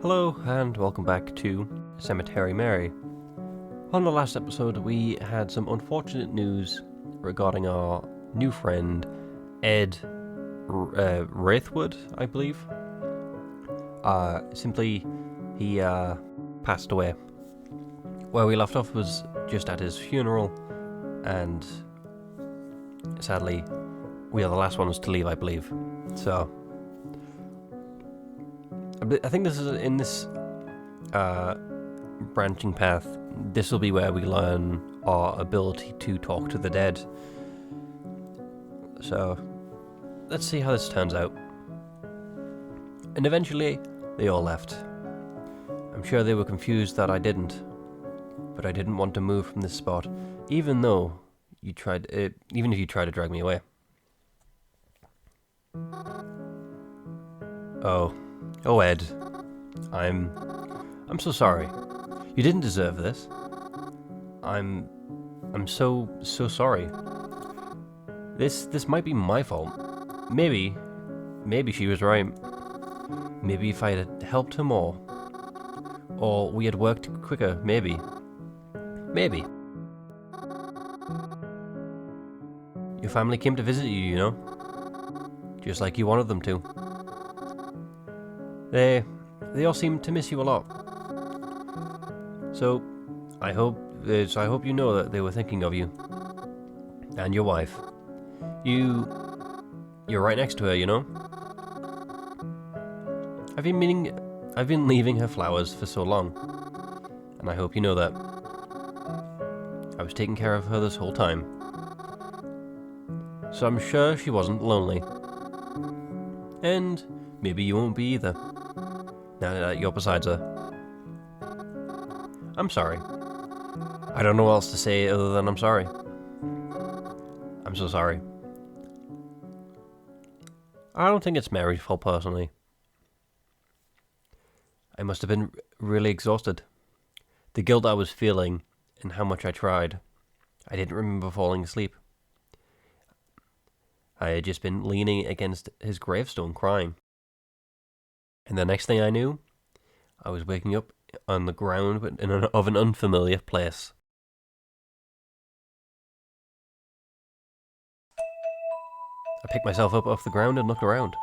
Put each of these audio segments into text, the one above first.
Hello and welcome back to Cemetery Mary. On the last episode we had some unfortunate news regarding our new friend Ed Wraithwood, I believe. He passed away. Where we left off was just at his funeral, and sadly we are the last ones to leave, I believe. So I think this is in this branching path. This will be where we learn our ability to talk to the dead. So let's see how this turns out. And eventually, they all left. I'm sure they were confused that I didn't, but I didn't want to move from this spot, even if you tried to drag me away. Oh, Ed, I'm so sorry. You didn't deserve this. I'm so sorry. This might be my fault. Maybe she was right. Maybe if I had helped her more, or we had worked quicker, maybe. Your family came to visit you, you know? Just like you wanted them to. They all seem to miss you a lot. So, I hope you know that they were thinking of you. And your wife. You're right next to her, you know? I've been leaving her flowers for so long. And I hope you know that. I was taking care of her this whole time. So I'm sure she wasn't lonely. And maybe you won't be either, now that you're besides her. I'm sorry. I don't know what else to say other than I'm sorry. I'm so sorry. I don't think it's Mary's fault personally. I must have been really exhausted. The guilt I was feeling and how much I tried. I didn't remember falling asleep. I had just been leaning against his gravestone crying. And the next thing I knew, I was waking up on the ground of an unfamiliar place. I picked myself up off the ground and looked around.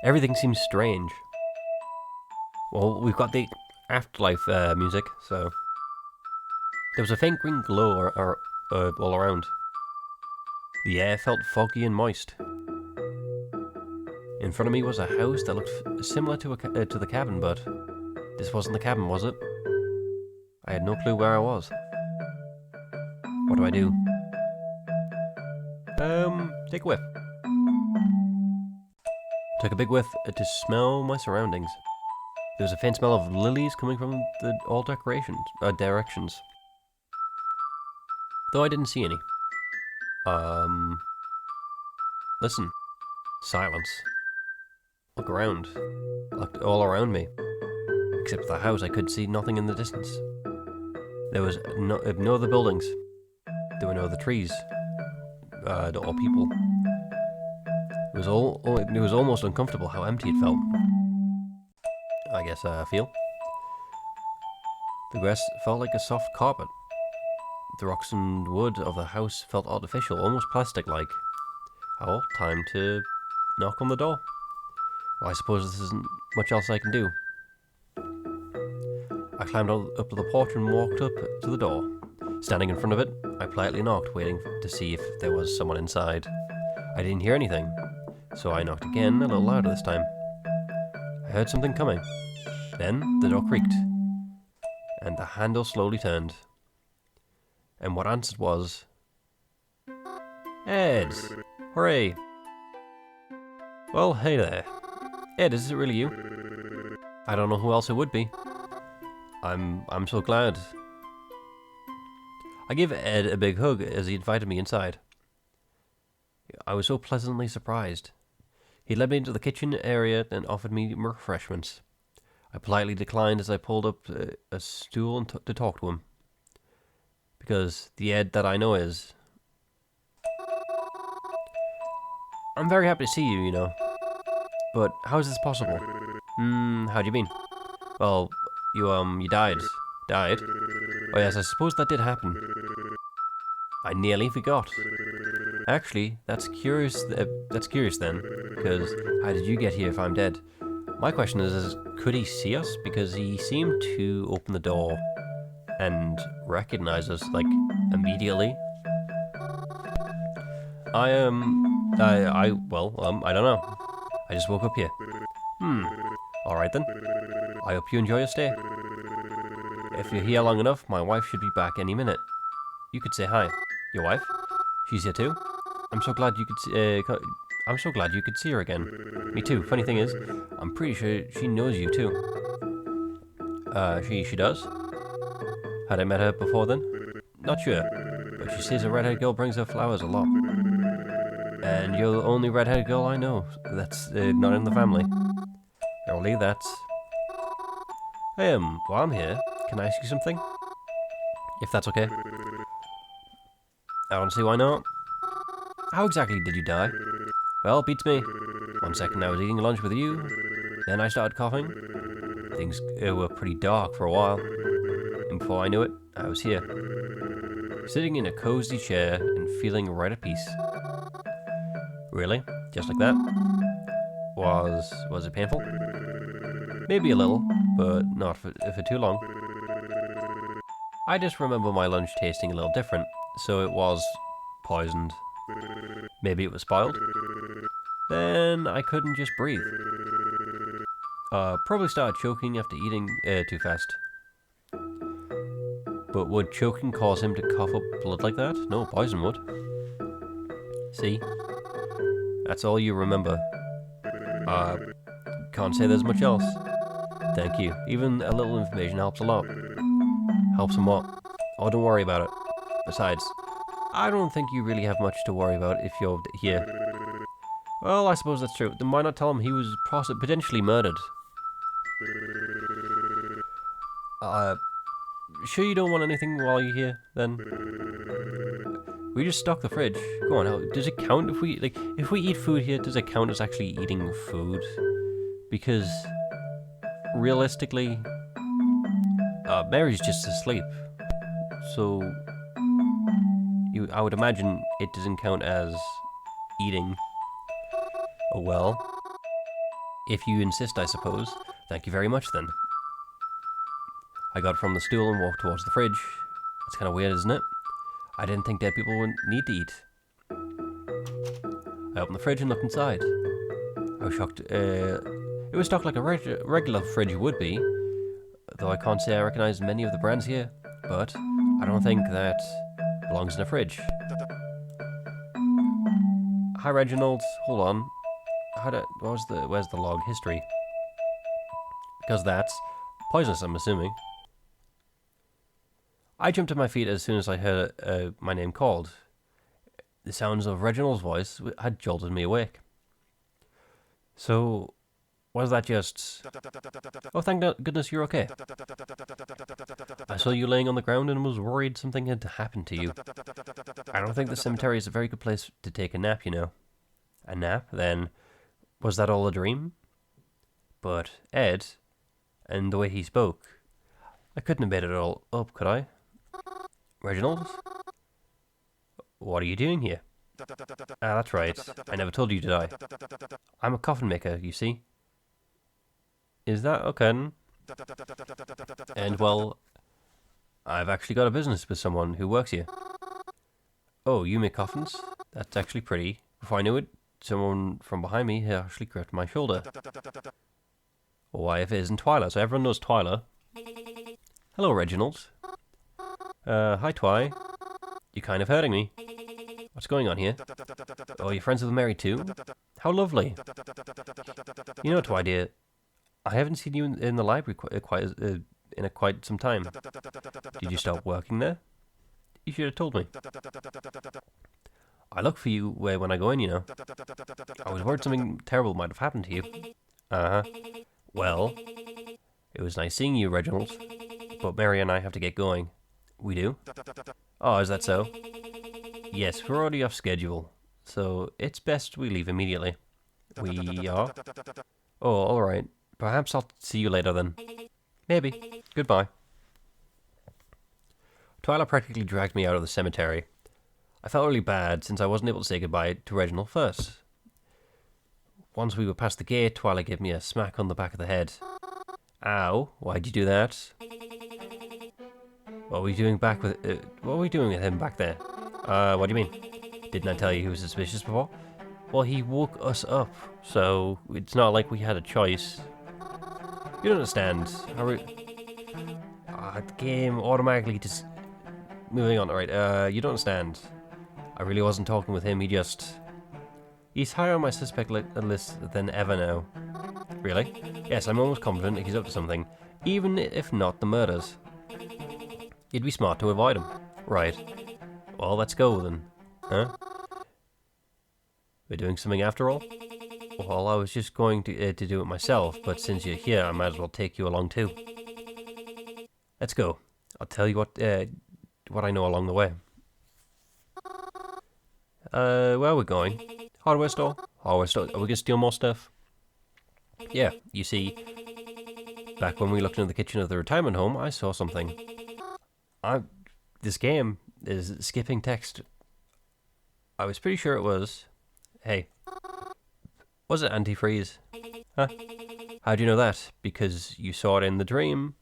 Everything seems strange. Well, we've got the afterlife music, so... There was a faint green glow all around. The air felt foggy and moist. In front of me was a house that looked similar to the cabin, but this wasn't the cabin, was it? I had no clue where I was. What do I do? Take a whiff. Took a big whiff to smell my surroundings. There was a faint smell of lilies coming from all directions. Though I didn't see any. Listen. Silence. Look around. Looked all around me. Except for the house, I could see nothing in the distance. There was no other buildings. There were no other trees. Or people. It was almost uncomfortable how empty it felt. I guess I feel. The grass felt like a soft carpet. The rocks and wood of the house felt artificial, almost plastic-like. Well, time to knock on the door. Well, I suppose this isn't much else I can do. I climbed up to the porch and walked up to the door. Standing in front of it, I politely knocked, waiting to see if there was someone inside. I didn't hear anything, so I knocked again, a little louder this time. I heard something coming. Then the door creaked, and the handle slowly turned. And what answered was... Ed! Hooray! Well, hey there. Ed, is it really you? I don't know who else it would be. I'm so glad. I gave Ed a big hug as he invited me inside. I was so pleasantly surprised. He led me into the kitchen area and offered me refreshments. I politely declined as I pulled up a stool to talk to him. Because the Ed that I know is... I'm very happy to see you, you know. But how is this possible? How do you mean? Well, you died. Died? Oh yes, I suppose that did happen. I nearly forgot. Actually, that's curious then, because how did you get here if I'm dead? My question is, could he see us? Because he seemed to open the door and recognize us, like, immediately. I don't know. I just woke up here. Alright then. I hope you enjoy your stay. If you're here long enough, my wife should be back any minute. You could say hi. Your wife? She's here too? I'm so glad you could see her again. Me too. Funny thing is, I'm pretty sure she knows you too. She does? Had I met her before then? Not sure. But she says a redhead girl brings her flowers a lot. And you're the only redhead girl I know that's not in the family. Only that's... Hey, while I'm here, can I ask you something? If that's okay. I don't see why not. How exactly did you die? Well, beats me. 1 second I was eating lunch with you, then I started coughing. Things were pretty dark for a while. And before I knew it, I was here. Sitting in a cozy chair and feeling right at peace. Really? Just like that? Was it painful? Maybe a little, but not for too long. I just remember my lunch tasting a little different, so it was poisoned. Maybe it was spoiled. Then I couldn't just breathe. Probably started choking after eating too fast. But would choking cause him to cough up blood like that? No, poison would. See? That's all you remember. Can't say there's much else. Thank you. Even a little information helps a lot. Helps him what? Oh, don't worry about it. Besides, I don't think you really have much to worry about if you're here. Well, I suppose that's true. Then why not tell him he was potentially murdered? Sure you don't want anything while you're here, then? We just stock the fridge. Go on, does it count if we eat food here, does it count as actually eating food? Because, realistically, Mary's just asleep. So, I would imagine it doesn't count as eating. Oh well. If you insist, I suppose. Thank you very much, then. I got from the stool and walked towards the fridge. That's kind of weird, isn't it? I didn't think dead people would need to eat. I opened the fridge and looked inside. I was shocked. It was stocked like a regular fridge would be, though I can't say I recognize many of the brands here. But I don't think that belongs in a fridge. Hi, Reginald. Hold on. Where's the log history? Because that's poisonous, I'm assuming. I jumped to my feet as soon as I heard my name called. The sounds of Reginald's voice had jolted me awake. So, was that just... Oh, thank goodness you're okay. I saw you laying on the ground and was worried something had happened to you. I don't think the cemetery is a very good place to take a nap, you know. A nap? Then, was that all a dream? But Ed, and the way he spoke, I couldn't have made it all up, could I? Reginald? What are you doing here? Ah, that's right. I never told you, did I? I'm a coffin maker, you see. Is that okay? And, well, I've actually got a business with someone who works here. Oh, you make coffins? That's actually pretty. Before I knew it, someone from behind me had actually gripped my shoulder. Why, if it isn't Twyla, so everyone knows Twyla. Hello, Reginald. Hi, Twy. You're kind of hurting me. What's going on here? Oh, you're friends with Mary too? How lovely. You know, Twy, dear, I haven't seen you in the library in quite some time. Did you stop working there? You should have told me. I look for you when I go in, you know. I was worried something terrible might have happened to you. Uh-huh. Well, it was nice seeing you, Reginald. But Mary and I have to get going. We do? Oh, is that so? Yes, we're already off schedule. So, it's best we leave immediately. We are? Oh, alright. Perhaps I'll see you later then. Maybe. Goodbye. Twyla practically dragged me out of the cemetery. I felt really bad since I wasn't able to say goodbye to Reginald first. Once we were past the gate, Twyla gave me a smack on the back of the head. Ow, why'd you do that? What were we doing what were we doing with him back there? What do you mean? Didn't I tell you he was suspicious before? Well, he woke us up, so it's not like we had a choice. You don't understand. The game automatically just... Moving on, alright, you don't understand. I really wasn't talking with him, he's higher on my suspect list than ever now. Really? Yes, I'm almost confident he's up to something, even if not the murders. It'd be smart to avoid him. Right. Well, let's go then. Huh? We're doing something after all? Well, I was just going to do it myself, but since you're here, I might as well take you along too. Let's go. I'll tell you what I know along the way. Where are we going? Hardware store? Hardware store. Are we gonna steal more stuff? Yeah, you see, back when we looked into the kitchen of the retirement home, I saw something. This game is skipping text. I was pretty sure it was. Hey. Was it antifreeze? Huh? How do you know that? Because you saw it in the dream.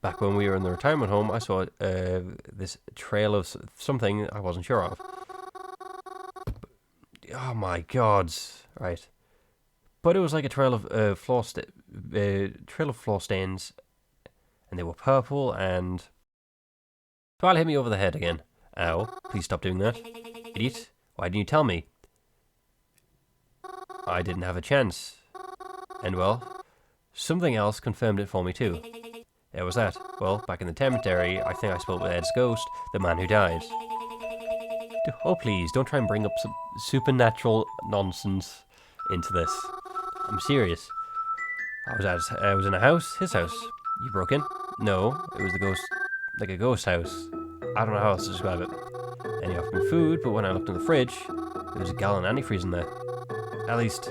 Back when we were in the retirement home, I saw this trail of something I wasn't sure of. Oh my god! Right, but it was like a trail of floor stains, and they were purple. And Twilight hit me over the head again. Ow! Please stop doing that, idiot! Why didn't you tell me? I didn't have a chance. And well, something else confirmed it for me too. It was that. Well, back in the cemetery, I think I spoke with Ed's ghost, the man who died. Oh, please, don't try and bring up some supernatural nonsense into this. I'm serious. I was in a house, his house. You broke in? No, it was the ghost, like a ghost house. I don't know how else to describe it. And he offered me food, but when I looked in the fridge, there was a gallon of antifreeze in there. At least,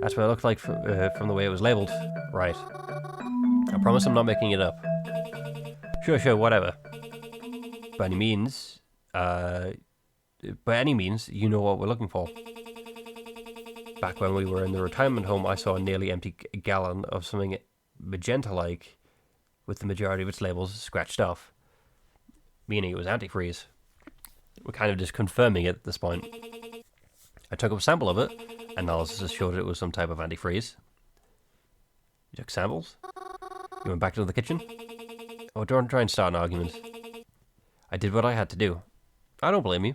that's what it looked like from the way it was labelled. Right. I promise I'm not making it up. Sure, whatever. By any means, you know what we're looking for. Back when we were in the retirement home, I saw a nearly empty gallon of something magenta-like, with the majority of its labels scratched off, meaning it was antifreeze. We're kind of just confirming it at this point. I took a sample of it, and analysis showed it was some type of antifreeze. You took samples? You went back to the kitchen? Oh, don't try and start an argument. I did what I had to do. I don't blame you.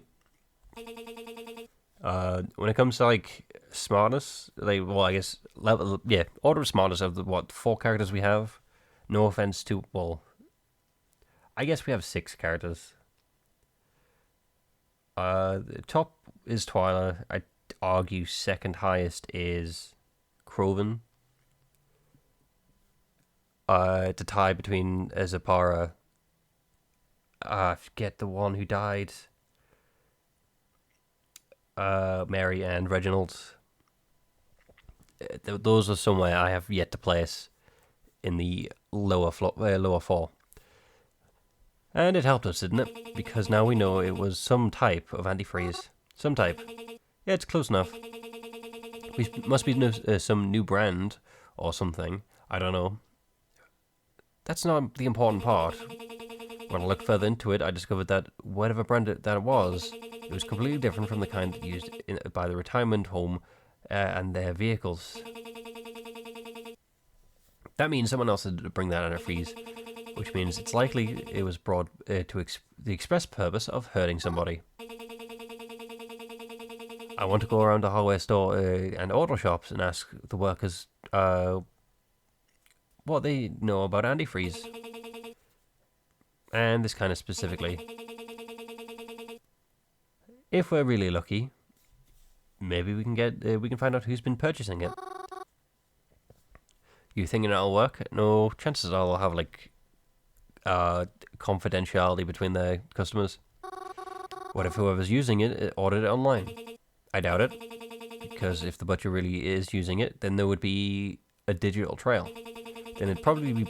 When it comes to, like, smartness, I guess, order of smartness of the, 4 characters we have. No offense to, I guess we have 6 characters. The top is Twyla. I'd argue second highest is Croven. To tie between Zapara. I forget the one who died. Mary and Reginald. Those are somewhere I have yet to place in the lower 4. And it helped us, didn't it? Because now we know it was some type of antifreeze. Some type. Yeah, it's close enough. It must be some new brand or something. I don't know. That's not the important part. When I looked further into it, I discovered that whatever brand that it was completely different from the kind used by the retirement home and their vehicles. That means someone else had to bring that antifreeze, which means it's likely it was brought to the express purpose of hurting somebody. I want to go around the hardware store and auto shops and ask the workers what they know about antifreeze. And this kind of specifically. If we're really lucky, maybe we can find out who's been purchasing it. You thinking it'll work? No, chances are they'll have like confidentiality between their customers. What if whoever's using it ordered it online? I doubt it, because if the butcher really is using it, then there would be a digital trail. then it'd probably be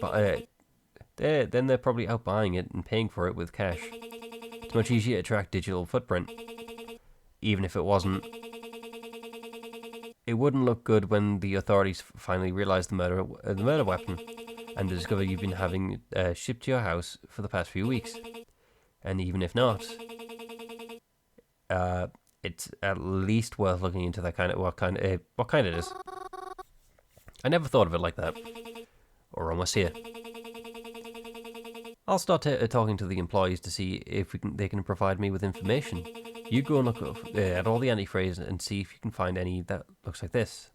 then they're probably out buying it and paying for it with cash. It's much easier to track digital footprint, even if it wasn't. It wouldn't look good when the authorities finally realize the murder weapon, and discover you've been having shipped to your house for the past few weeks. And even if not, it's at least worth looking into that kind of what kind it is. I never thought of it like that. Or almost here. I'll start talking to the employees to see if they can provide me with information. You go and look at all the antifreeze and see if you can find any that looks like this.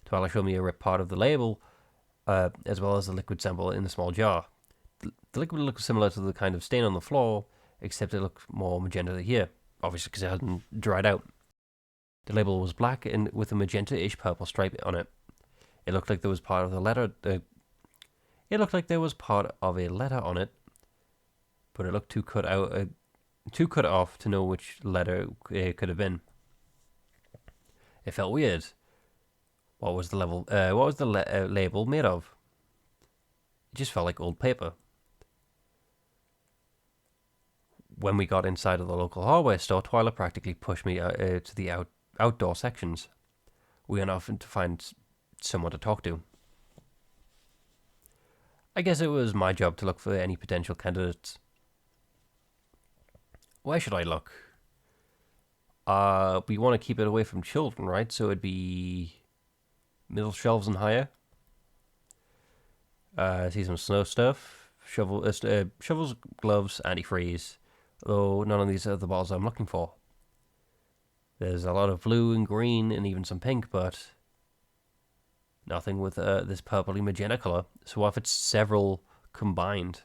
Twyla showed me a ripped part of the label, as well as the liquid sample in a small jar. The liquid looks similar to the kind of stain on the floor, except it looks more magenta here, obviously because it hasn't dried out. The label was black and with a magenta-ish purple stripe on it. It looked like there was part of the letter. It looked like there was part of a letter on it, but it looked too cut off to know which letter it could have been. It felt weird. What was the label made of? It just felt like old paper. When we got inside of the local hardware store, Twyla practically pushed me to the outdoor sections. We went off to find someone to talk to. I guess it was my job to look for any potential candidates. Where should I look? We want to keep it away from children, right? So it'd be middle shelves and higher. See some snow stuff. Shovels, gloves, antifreeze. Though none of these are the bottles I'm looking for. There's a lot of blue and green and even some pink, but nothing with this purpley magenta color. So what if it's several combined?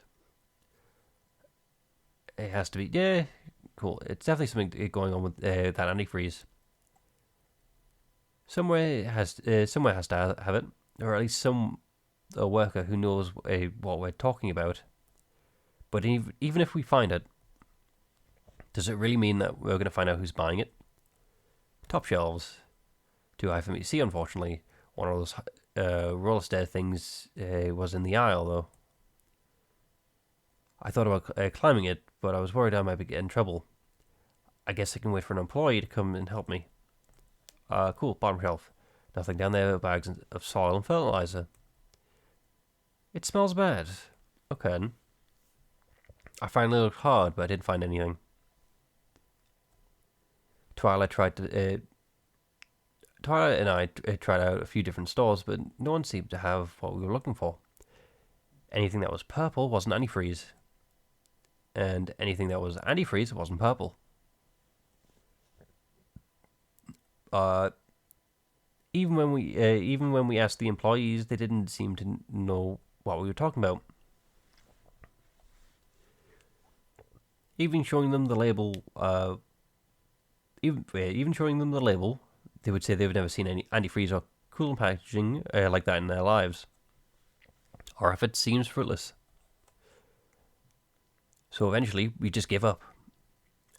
It has to be, yeah, cool. It's definitely something going on with that antifreeze. Somewhere has to have it, or at least a worker who knows what we're talking about. But even if we find it, does it really mean that we're going to find out who's buying it? Top shelves. Too high for me to see, unfortunately. One of those roller stair things was in the aisle, though. I thought about climbing it, but I was worried I might get in trouble. I guess I can wait for an employee to come and help me. Cool, bottom shelf. Nothing down there but bags of soil and fertilizer. It smells bad. Okay. I finally looked hard, but I didn't find anything. Twyla and I tried out a few different stores, but no one seemed to have what we were looking for. Anything that was purple wasn't antifreeze. And anything that was antifreeze wasn't purple. Even when we asked the employees, they didn't seem to know what we were talking about. Even showing them the label, even showing them the label, they would say they've never seen any antifreeze or coolant packaging like that in their lives. Our effort seems fruitless. So eventually, we just gave up.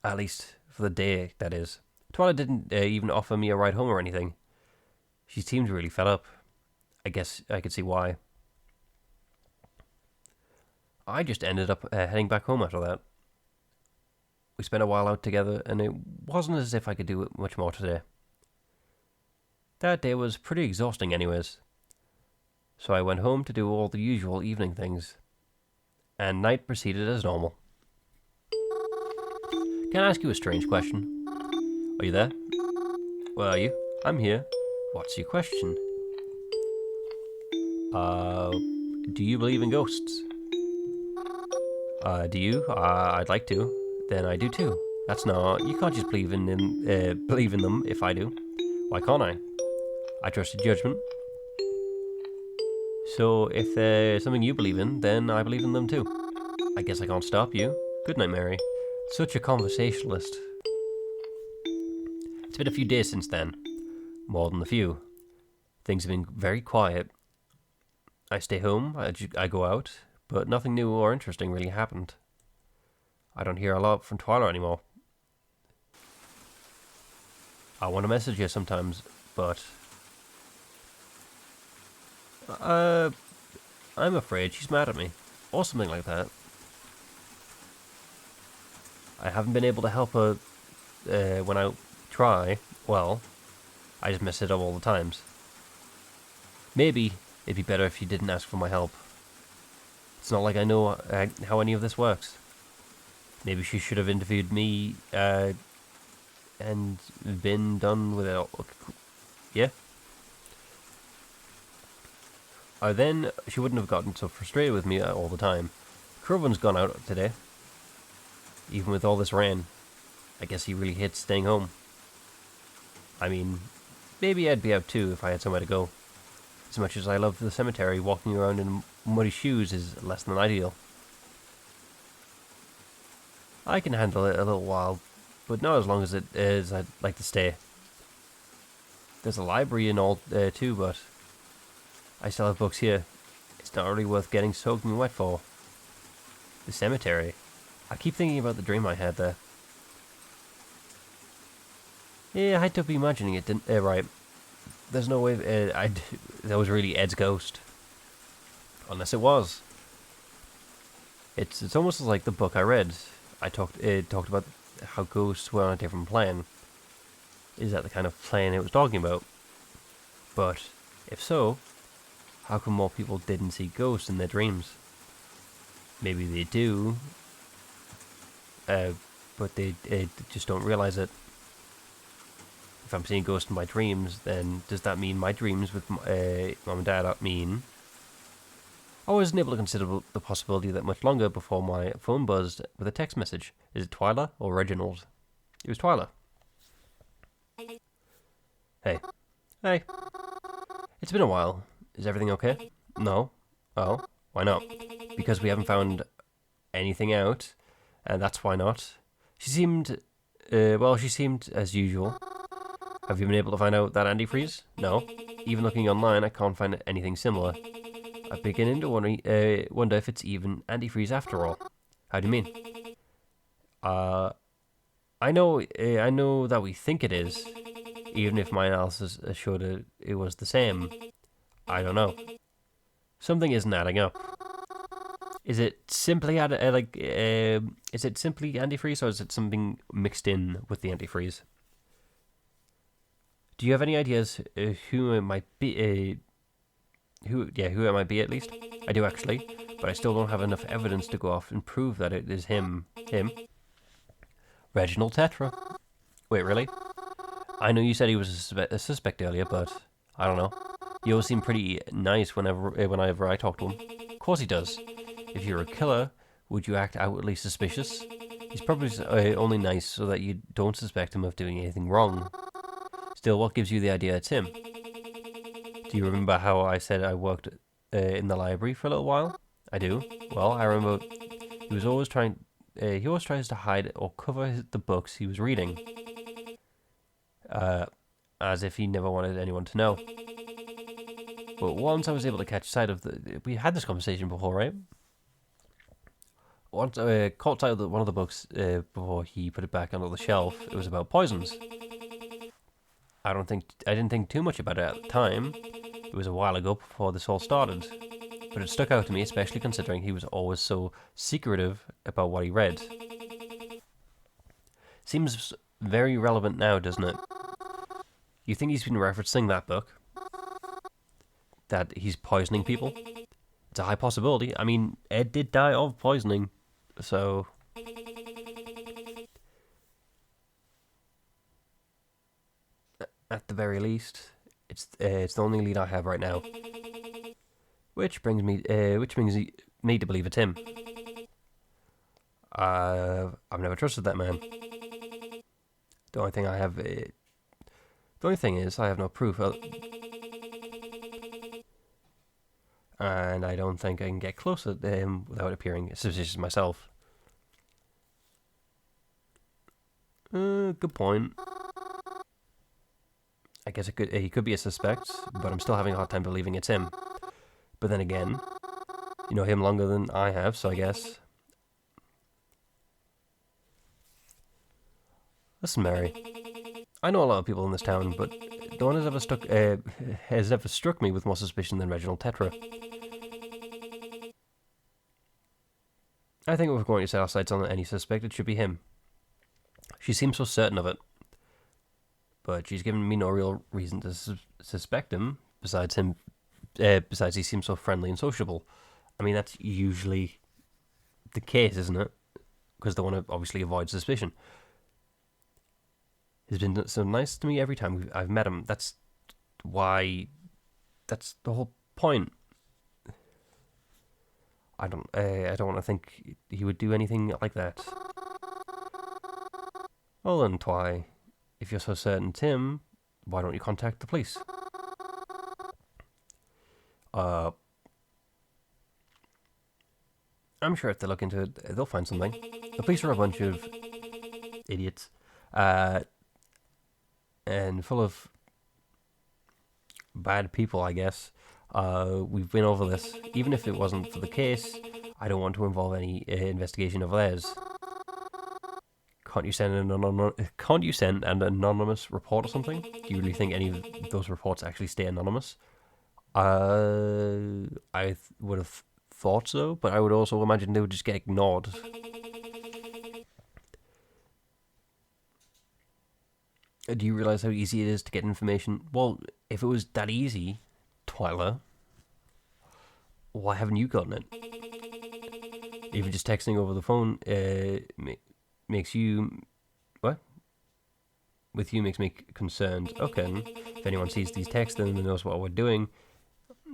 At least for the day, that is. Twyla didn't even offer me a ride home or anything. She seemed really fed up. I guess I could see why. I just ended up heading back home after that. We spent a while out together, and it wasn't as if I could do it much more today. That day was pretty exhausting anyways. So I went home to do all the usual evening things. And night proceeded as normal. Can I ask you a strange question? Are you there? Where are you? I'm here. What's your question? Do you believe in ghosts? Do you? I'd like to. Then I do too. That's not. You can't just believe in them if I do. Why can't I? I trust your judgment. So if there's something you believe in, then I believe in them too. I guess I can't stop you. Good night, Mary. Such a conversationalist. It's been a few days since then. More than a few. Things have been very quiet. I stay home, I go out, but nothing new or interesting really happened. I don't hear a lot from Twyla anymore. I want to message her sometimes, but Uh, I'm afraid she's mad at me. Or something like that. I haven't been able to help her when I try. Well, I just mess it up all the times. Maybe it'd be better if you didn't ask for my help. It's not like I know how any of this works. Maybe she should have interviewed me and been done with it all. Yeah? Then she wouldn't have gotten so frustrated with me all the time. Curvin's gone out today. Even with all this rain. I guess he really hates staying home. I mean, maybe I'd be out too if I had somewhere to go. As much as I love the cemetery, walking around in muddy shoes is less than ideal. I can handle it a little while, but not as long as I'd like to stay. There's a library and all too, but I still have books here. It's not really worth getting soaking wet for. The cemetery. I keep thinking about the dream I had there. Yeah, I had to be imagining it, didn't right. There's no way that was really Ed's ghost. Unless it was. It's almost like the book I read. It talked about how ghosts were on a different plane. Is that the kind of plane it was talking about? But if so, how come more people didn't see ghosts in their dreams? Maybe they do, but they just don't realize it. If I'm seeing ghosts in my dreams, then does that mean my dreams with mom and dad are mean? I wasn't able to consider the possibility that much longer before my phone buzzed with a text message. Is it Twyla or Reginald? It was Twyla. Hey. Hey. It's been a while. Is everything okay? No. Oh, why not? Because we haven't found anything out, and that's why not. She seemed as usual. Have you been able to find out that antifreeze? No. Even looking online, I can't find anything similar. I'm beginning to wonder if it's even antifreeze after all. How do you mean? I know that we think it is, even if my analysis showed it was the same. I don't know. Something isn't adding up. Is it simply is it simply antifreeze, or is it something mixed in with the antifreeze? Do you have any ideas who it might be? Who it might be at least? I do actually, but I still don't have enough evidence to go off and prove that it is him. Him? Reginald Tetra. Wait, really? I know you said he was a suspect earlier, but I don't know. He always seemed pretty nice whenever I talk to him. Of course he does. If you're a killer, would you act outwardly suspicious? He's probably only nice so that you don't suspect him of doing anything wrong. Still, what gives you the idea it's him? Do you remember how I said I worked in the library for a little while? I do. Well, I remember he was always trying. He always tries to hide or cover the books he was reading, as if he never wanted anyone to know. But once I was able to catch sight of we had this conversation before, right? Once I caught sight of one of the books before he put it back onto the shelf. It was about poisons. I didn't think too much about it at the time. It was a while ago before this all started. But it stuck out to me, especially considering he was always so secretive about what he read. Seems very relevant now, doesn't it? You think he's been referencing that book? That he's poisoning people? It's a high possibility. I mean, Ed did die of poisoning, so... At the very least, it's the only lead I have right now. Which brings me to believe it's him. I've never trusted that man. The only thing is, I have no proof. And I don't think I can get closer to him without appearing suspicious myself. Good point. I guess he could be a suspect, but I'm still having a hard time believing it's him. But then again, you know him longer than I have, so I guess. Listen, Mary, I know a lot of people in this town, but no one has ever struck me with more suspicion than Reginald Tetra. I think if we're going to set our sights on any suspect, it should be him. She seems so certain of it, but she's given me no real reason to suspect him. Besides he seems so friendly and sociable. I mean, that's usually the case, isn't it? Because they want to obviously avoid suspicion. He's been so nice to me every time I've met him. That's why. That's the whole point. I don't want to think he would do anything like that. Well then, Twy, if you're so certain, Tim, why don't you contact the police? I'm sure if they look into it, they'll find something. The police are a bunch of idiots, and full of bad people, I guess. We've been over this. Even if it wasn't for the case, I don't want to involve any investigation of theirs. Can't you send an anonymous report or something? Do you really think any of those reports actually stay anonymous? I would have thought so, but I would also imagine they would just get ignored. Do you realize how easy it is to get information? Well, if it was that easy, Twyla, why haven't you gotten it? Even just texting over the phone makes you... What? With you makes me concerned. Okay, if anyone sees these texts and knows what we're doing,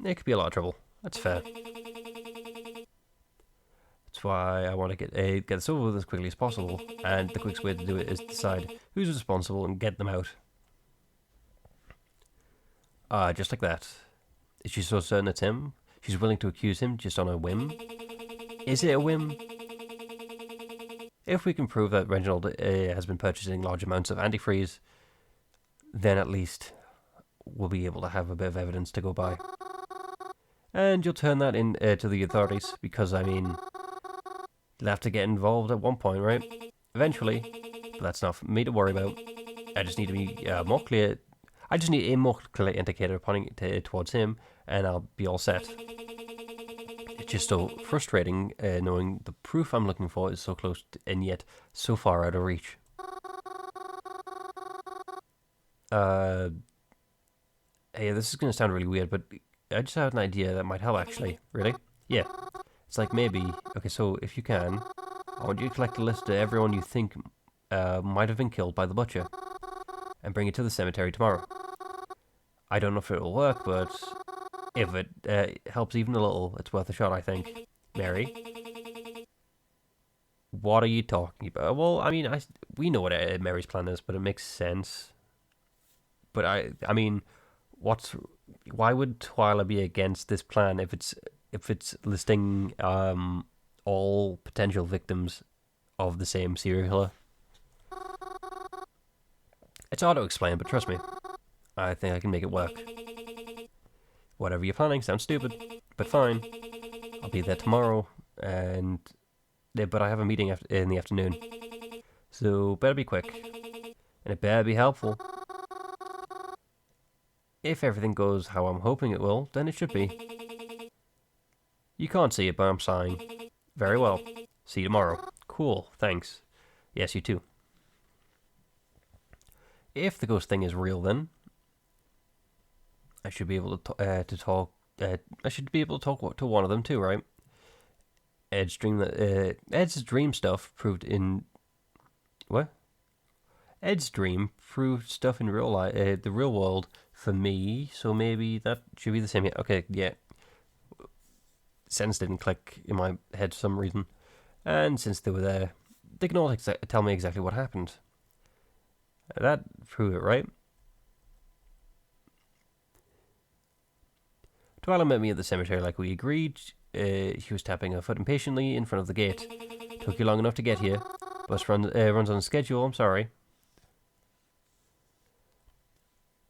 it could be a lot of trouble. That's fair. That's why I want to get this over with as quickly as possible, and the quickest way to do it is decide who's responsible and get them out. Just like that. Is she so certain it's him? She's willing to accuse him just on a whim? Is it a whim? If we can prove that Reginald has been purchasing large amounts of antifreeze, then at least we'll be able to have a bit of evidence to go by. And you'll turn that in to the authorities, because, I mean, they'll have to get involved at one point, right? Eventually. But that's not for me to worry about. I just need to be more clear. I just need a more clear indicator pointing towards him, and I'll be all set. It's just so frustrating knowing the proof I'm looking for is so close and yet so far out of reach. Hey, this is going to sound really weird, but I just had an idea that might help, actually. Really? Yeah. It's like maybe... Okay, so if you can, I want you to collect a list of everyone you think might have been killed by the butcher, and bring it to the cemetery tomorrow. I don't know if it'll work, but if it helps even a little, it's worth a shot, I think. Mary? What are you talking about? Well, I mean, we know what Mary's plan is, but it makes sense. But I mean, why would Twyla be against this plan if it's listing all potential victims of the same serial killer? It's hard to explain, but trust me, I think I can make it work. Whatever you're planning sounds stupid, but fine. I'll be there tomorrow, but I have a meeting in the afternoon, so better be quick, and it better be helpful. If everything goes how I'm hoping it will, then it should be. You can't see it, but I'm sighing. Very well. See you tomorrow. Cool, thanks. Yes, you too. If the ghost thing is real, then I should be able to talk. I should be able to talk to one of them too, right? Ed's dream stuff proved in what? Ed's dream proved stuff in real life, the real world for me. So maybe that should be the same. Okay, yeah. Sentence didn't click in my head for some reason, and since they were there, they can all tell me exactly what happened. That proved it, right? Twyla met me at the cemetery like we agreed. She was tapping her foot impatiently in front of the gate. Took you long enough to get here. Bus runs on schedule, I'm sorry.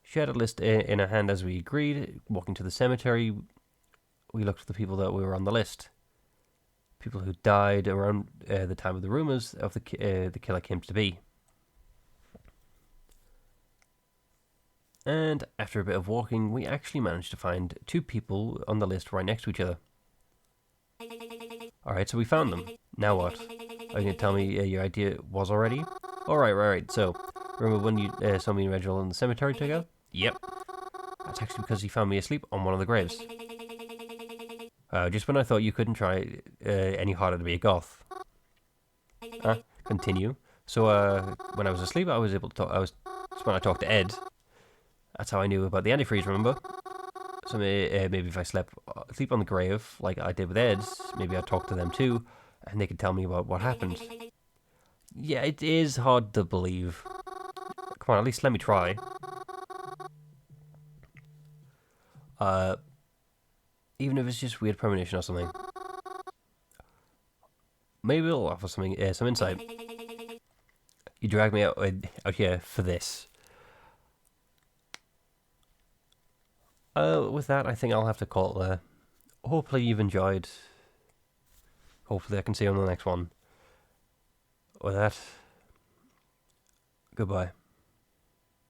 She had a list in her hand as we agreed. Walking to the cemetery, we looked at the people that were on the list. People who died around the time of the rumours of the killer came to be. And after a bit of walking, we actually managed to find two people on the list right next to each other. Alright, so we found them. Now what? Are you going to tell me your idea was already? Alright, right. So, remember when you saw me and Reginald in the cemetery together? Yep. That's actually because he found me asleep on one of the graves. Just when I thought you couldn't try any harder to be a goth. Continue. So, when I was asleep, I was able to talk. That's when I talked to Ed. That's how I knew about the antifreeze, remember? So maybe if I sleep on the grave, like I did with Ed, maybe I'd talk to them too, and they could tell me about what happened. Yeah, it is hard to believe. Come on, at least let me try. Even if it's just weird premonition or something. Maybe it'll offer something, some insight. You dragged me out here for this. With that, I think I'll have to call it there. Hopefully you've enjoyed. Hopefully I can see you on the next one. With that, goodbye.